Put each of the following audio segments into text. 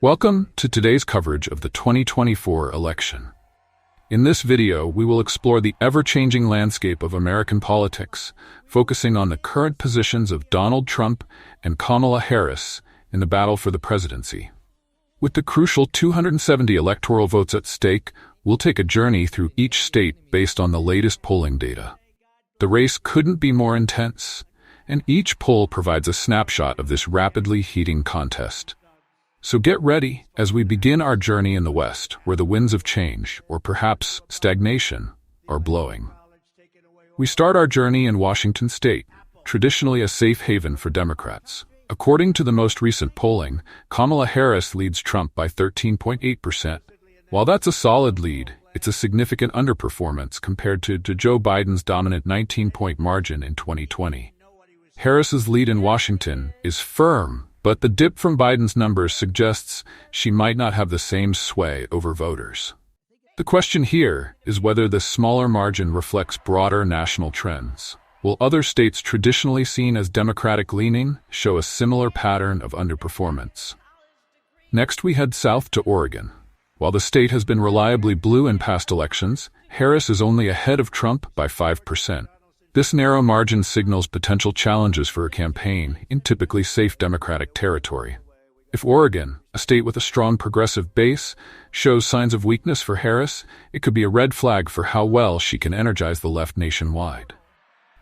Welcome to today's coverage of the 2024 election. In this video, we will explore the ever-changing landscape of American politics, focusing on the current positions of Donald Trump and Kamala Harris in the battle for the presidency. With the crucial 270 electoral votes at stake, we'll take a journey through each state based on the latest polling data. The race couldn't be more intense, and each poll provides a snapshot of this rapidly heating contest. So get ready as we begin our journey in the West, where the winds of change, or perhaps stagnation, are blowing. We start our journey in Washington state, traditionally a safe haven for Democrats. According to the most recent polling, Kamala Harris leads Trump by 13.8%. While that's a solid lead, it's a significant underperformance compared to Joe Biden's dominant 19-point margin in 2020. Harris's lead in Washington is firm, but the dip from Biden's numbers suggests she might not have the same sway over voters. The question here is whether this smaller margin reflects broader national trends. Will other states traditionally seen as Democratic-leaning show a similar pattern of underperformance? Next, we head south to Oregon. While the state has been reliably blue in past elections, Harris is only ahead of Trump by 5%. This narrow margin signals potential challenges for a campaign in typically safe Democratic territory. If Oregon, a state with a strong progressive base, shows signs of weakness for Harris, it could be a red flag for how well she can energize the left nationwide.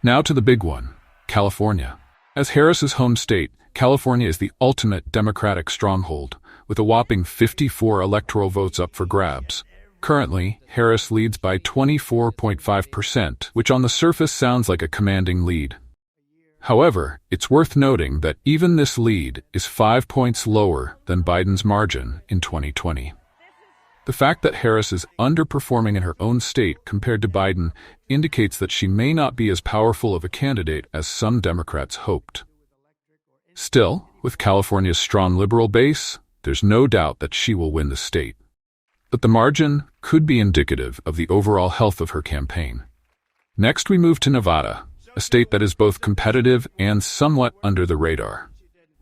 Now to the big one, California. As Harris's home state, California is the ultimate Democratic stronghold, with a whopping 54 electoral votes up for grabs. Currently, Harris leads by 24.5%, which on the surface sounds like a commanding lead. However, it's worth noting that even this lead is 5 points lower than Biden's margin in 2020. The fact that Harris is underperforming in her own state compared to Biden indicates that she may not be as powerful of a candidate as some Democrats hoped. Still, with California's strong liberal base, there's no doubt that she will win the state. But the margin could be indicative of the overall health of her campaign. Next, we move to Nevada, a state that is both competitive and somewhat under the radar.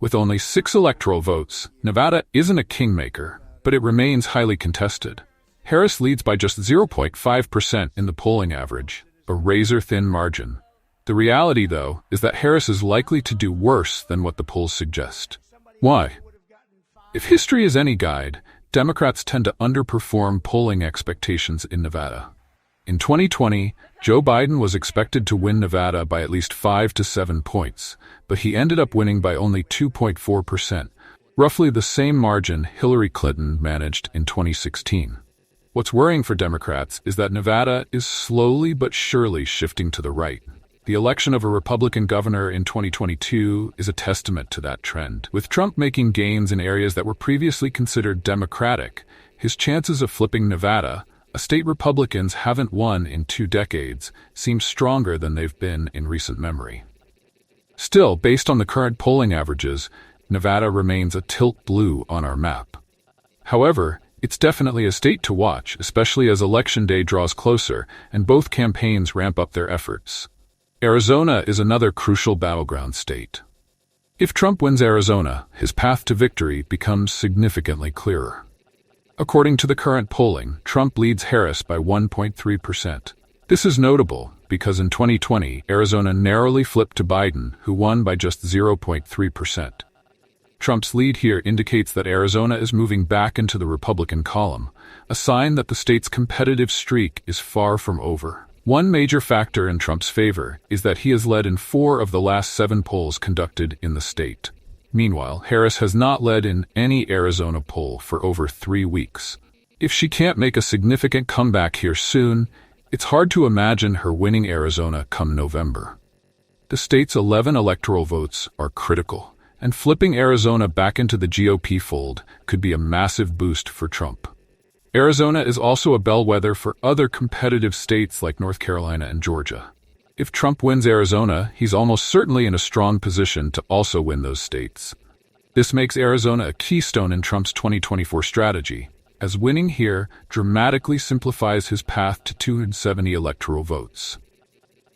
With only 6 electoral votes, Nevada isn't a kingmaker, but it remains highly contested. Harris leads by just 0.5% in the polling average, a razor-thin margin. The reality, though, is that Harris is likely to do worse than what the polls suggest. Why? If history is any guide, Democrats tend to underperform polling expectations in Nevada. In 2020, Joe Biden was expected to win Nevada by at least 5 to 7 points, but he ended up winning by only 2.4%, roughly the same margin Hillary Clinton managed in 2016. What's worrying for Democrats is that Nevada is slowly but surely shifting to the right. The election of a Republican governor in 2022 is a testament to that trend. With Trump making gains in areas that were previously considered Democratic, his chances of flipping Nevada, a state Republicans haven't won in 2 decades, seem stronger than they've been in recent memory. Still, based on the current polling averages, Nevada remains a tilt blue on our map. However, it's definitely a state to watch, especially as Election Day draws closer and both campaigns ramp up their efforts. Arizona is another crucial battleground state. If Trump wins Arizona, his path to victory becomes significantly clearer. According to the current polling, Trump leads Harris by 1.3%. This is notable because in 2020, Arizona narrowly flipped to Biden, who won by just 0.3%. Trump's lead here indicates that Arizona is moving back into the Republican column, a sign that the state's competitive streak is far from over. One major factor in Trump's favor is that he has led in 4 of the last 7 polls conducted in the state. Meanwhile, Harris has not led in any Arizona poll for over 3 weeks. If she can't make a significant comeback here soon, it's hard to imagine her winning Arizona come November. The state's 11 electoral votes are critical, and flipping Arizona back into the GOP fold could be a massive boost for Trump. Arizona is also a bellwether for other competitive states like North Carolina and Georgia. If Trump wins Arizona, he's almost certainly in a strong position to also win those states. This makes Arizona a keystone in Trump's 2024 strategy, as winning here dramatically simplifies his path to 270 electoral votes.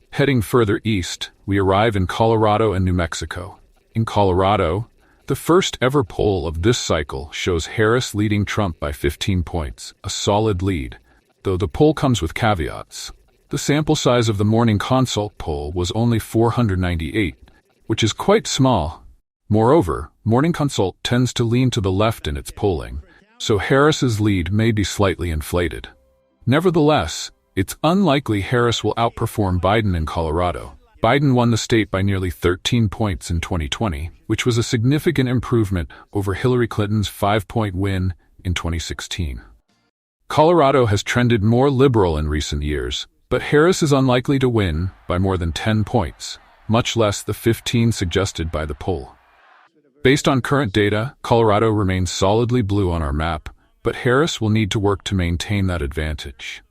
Heading further east, we arrive in Colorado and New Mexico. In Colorado, The first ever poll of this cycle shows Harris leading Trump by 15 points, a solid lead, though the poll comes with caveats. The sample size of the Morning Consult poll was only 498, which is quite small. Moreover, Morning Consult tends to lean to the left in its polling, so Harris's lead may be slightly inflated. Nevertheless, it's unlikely Harris will outperform Biden in Colorado. Biden won the state by nearly 13 points in 2020, which was a significant improvement over Hillary Clinton's 5-point win in 2016. Colorado has trended more liberal in recent years, but Harris is unlikely to win by more than 10 points, much less the 15 suggested by the poll. Based on current data, Colorado remains solidly blue on our map, but Harris will need to work to maintain that advantage.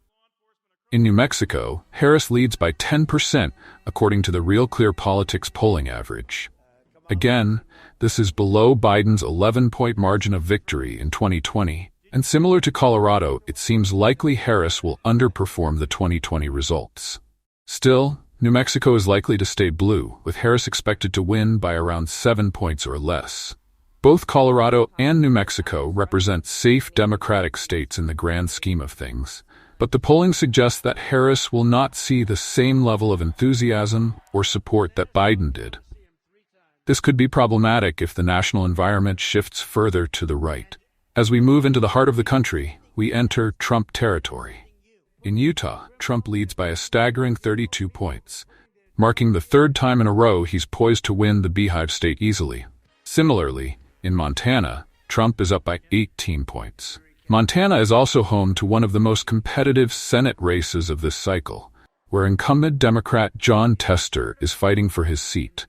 In New Mexico, Harris leads by 10% according to the Real Clear Politics polling average. Again, this is below Biden's 11-point margin of victory in 2020, and similar to Colorado, it seems likely Harris will underperform the 2020 results. Still, New Mexico is likely to stay blue, with Harris expected to win by around 7 points or less. Both Colorado and New Mexico represent safe Democratic states in the grand scheme of things, but the polling suggests that Harris will not see the same level of enthusiasm or support that Biden did. This could be problematic if the national environment shifts further to the right. As we move into the heart of the country, we enter Trump territory. In Utah, Trump leads by a staggering 32 points, marking the third time in a row he's poised to win the Beehive State easily. Similarly, in Montana, Trump is up by 18 points. Montana is also home to one of the most competitive Senate races of this cycle, where incumbent Democrat Jon Tester is fighting for his seat.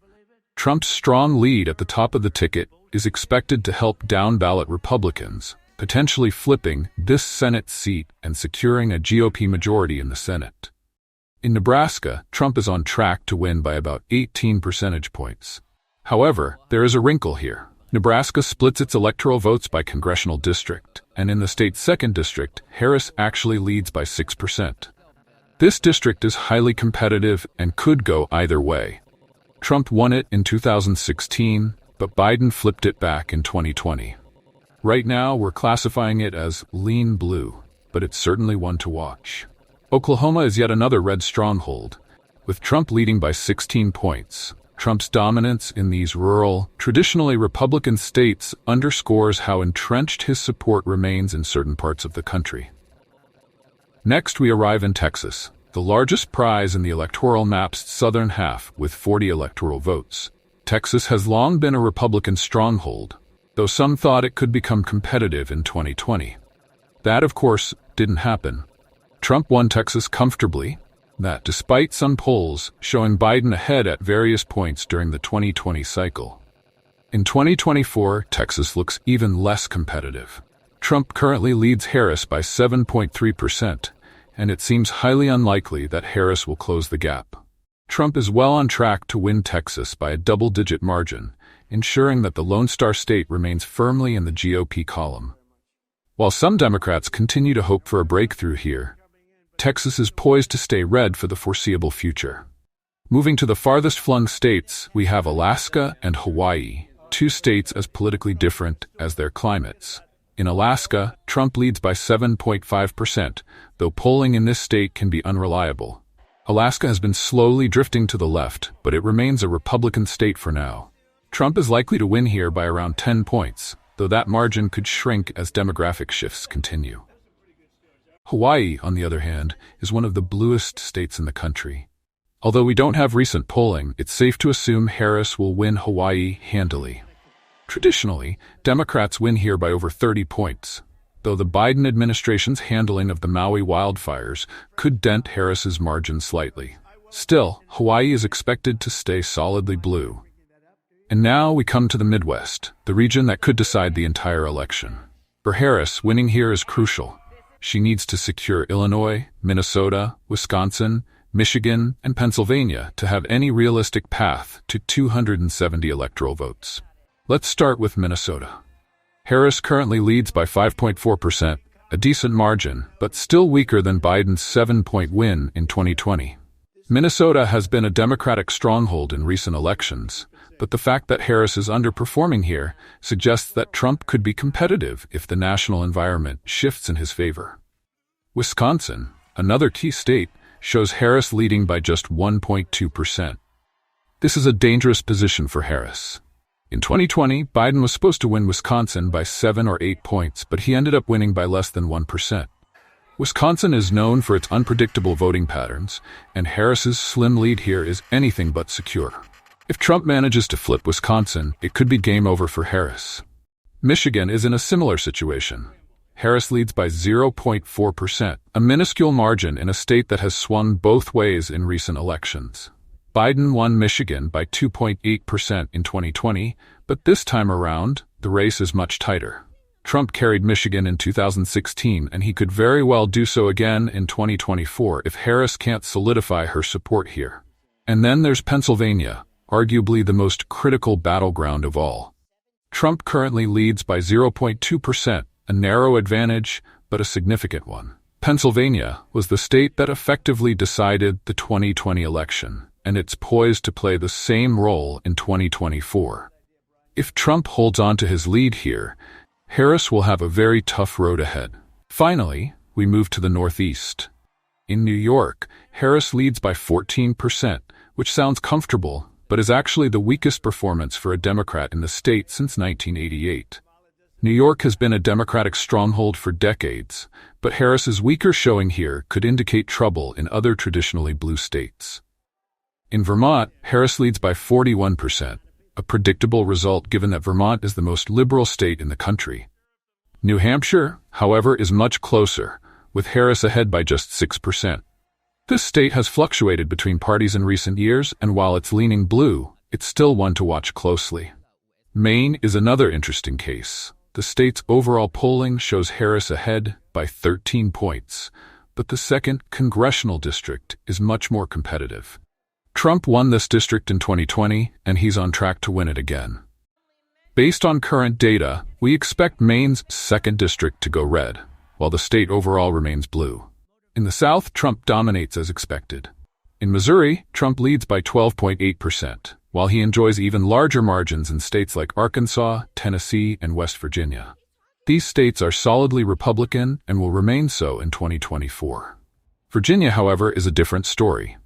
Trump's strong lead at the top of the ticket is expected to help down-ballot Republicans, potentially flipping this Senate seat and securing a GOP majority in the Senate. In Nebraska, Trump is on track to win by about 18 percentage points. However, there is a wrinkle here. Nebraska splits its electoral votes by congressional district, and in the state's second district, Harris actually leads by 6%. This district is highly competitive and could go either way. Trump won it in 2016, but Biden flipped it back in 2020. Right now, we're classifying it as lean blue, but it's certainly one to watch. Oklahoma is yet another red stronghold, with Trump leading by 16 points. Trump's dominance in these rural, traditionally Republican states underscores how entrenched his support remains in certain parts of the country. Next, we arrive in Texas, the largest prize in the electoral map's southern half, with 40 electoral votes. Texas has long been a Republican stronghold, though some thought it could become competitive in 2020. That, of course, didn't happen. Trump won Texas comfortably, that despite some polls showing Biden ahead at various points during the 2020 cycle. In 2024, Texas looks even less competitive. Trump currently leads Harris by 7.3%, and it seems highly unlikely that Harris will close the gap. Trump is well on track to win Texas by a double-digit margin, ensuring that the Lone Star State remains firmly in the GOP column. While some Democrats continue to hope for a breakthrough here, Texas is poised to stay red for the foreseeable future. Moving to the farthest flung states, we have Alaska and Hawaii, two states as politically different as their climates. In Alaska, Trump leads by 7.5%, though polling in this state can be unreliable. Alaska has been slowly drifting to the left, but it remains a Republican state for now. Trump is likely to win here by around 10 points, though that margin could shrink as demographic shifts continue. Hawaii, on the other hand, is one of the bluest states in the country. Although we don't have recent polling, it's safe to assume Harris will win Hawaii handily. Traditionally, Democrats win here by over 30 points, though the Biden administration's handling of the Maui wildfires could dent Harris's margin slightly. Still, Hawaii is expected to stay solidly blue. And now we come to the Midwest, the region that could decide the entire election. For Harris, winning here is crucial. She needs to secure Illinois, Minnesota, Wisconsin, Michigan, and Pennsylvania to have any realistic path to 270 electoral votes. Let's start with Minnesota. Harris currently leads by 5.4%, a decent margin, but still weaker than Biden's 7-point win in 2020. Minnesota has been a Democratic stronghold in recent elections, But the fact that Harris is underperforming here suggests that Trump could be competitive if the national environment shifts in his favor. Wisconsin, another key state, shows Harris leading by just 1.2%. This is a dangerous position for Harris. In 2020, Biden was supposed to win Wisconsin by 7 or 8 points, but he ended up winning by less than 1%. Wisconsin is known for its unpredictable voting patterns, and Harris's slim lead here is anything but secure. If Trump manages to flip Wisconsin, it could be game over for Harris. Michigan is in a similar situation. Harris leads by 0.4%, a minuscule margin in a state that has swung both ways in recent elections. Biden won Michigan by 2.8% in 2020, but this time around, the race is much tighter. Trump carried Michigan in 2016, and he could very well do so again in 2024 if Harris can't solidify her support here. And then there's Pennsylvania, arguably the most critical battleground of all. Trump currently leads by 0.2%, a narrow advantage, but a significant one. Pennsylvania was the state that effectively decided the 2020 election, and it's poised to play the same role in 2024. If Trump holds on to his lead here, Harris will have a very tough road ahead. Finally, we move to the Northeast. In New York, Harris leads by 14%, which sounds comfortable, but is actually the weakest performance for a Democrat in the state since 1988. New York has been a Democratic stronghold for decades, but Harris's weaker showing here could indicate trouble in other traditionally blue states. In Vermont, Harris leads by 41%, a predictable result given that Vermont is the most liberal state in the country. New Hampshire, however, is much closer, with Harris ahead by just 6%. This state has fluctuated between parties in recent years, and while it's leaning blue, it's still one to watch closely. Maine is another interesting case. The state's overall polling shows Harris ahead by 13 points, but the 2nd congressional district is much more competitive. Trump won this district in 2020, and he's on track to win it again. Based on current data, we expect Maine's 2nd district to go red, while the state overall remains blue. In the South, Trump dominates as expected. In Missouri, Trump leads by 12.8%, while he enjoys even larger margins in states like Arkansas, Tennessee, and West Virginia. These states are solidly Republican and will remain so in 2024. Virginia, however, is a different story.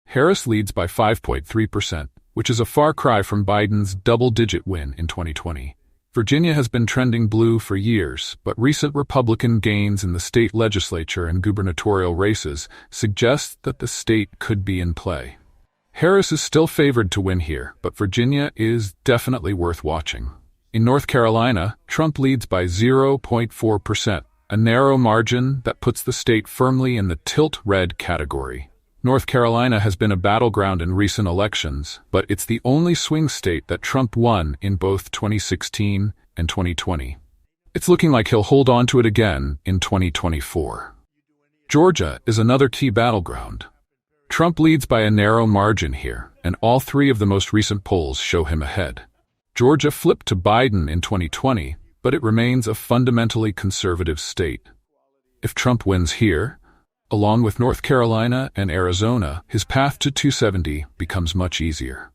Harris leads by 5.3%, which is a far cry from Biden's double-digit win in 2020. Virginia has been trending blue for years, but recent Republican gains in the state legislature and gubernatorial races suggest that the state could be in play. Harris is still favored to win here, but Virginia is definitely worth watching. In North Carolina, Trump leads by 0.4%, a narrow margin that puts the state firmly in the tilt-red category. North Carolina has been a battleground in recent elections, but it's the only swing state that Trump won in both 2016 and 2020. It's looking like he'll hold on to it again in 2024. Georgia is another key battleground. Trump leads by a narrow margin here, and all 3 of the most recent polls show him ahead. Georgia flipped to Biden in 2020, but it remains a fundamentally conservative state. If Trump wins here, along with North Carolina and Arizona, his path to 270 becomes much easier.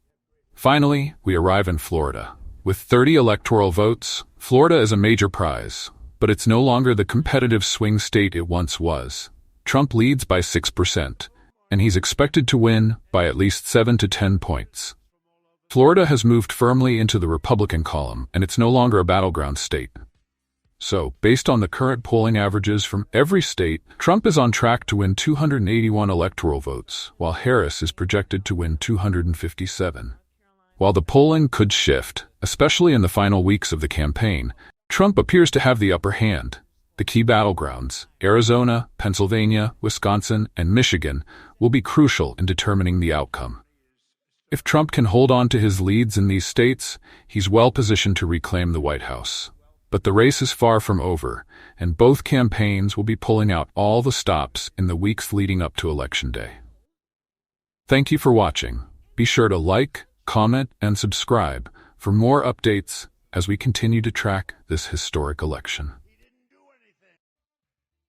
Finally, we arrive in Florida. With 30 electoral votes, Florida is a major prize, but it's no longer the competitive swing state it once was. Trump leads by 6%, and he's expected to win by at least 7 to 10 points. Florida has moved firmly into the Republican column, and it's no longer a battleground state. So, based on the current polling averages from every state, Trump is on track to win 281 electoral votes, while Harris is projected to win 257. While the polling could shift, especially in the final weeks of the campaign, Trump appears to have the upper hand. The key battlegrounds, Arizona, Pennsylvania, Wisconsin, and Michigan, will be crucial in determining the outcome. If Trump can hold on to his leads in these states, he's well positioned to reclaim the White House. But the race is far from over, and both campaigns will be pulling out all the stops in the weeks leading up to Election Day. Thank you for watching. Be sure to like, comment, and subscribe for more updates as we continue to track this historic election.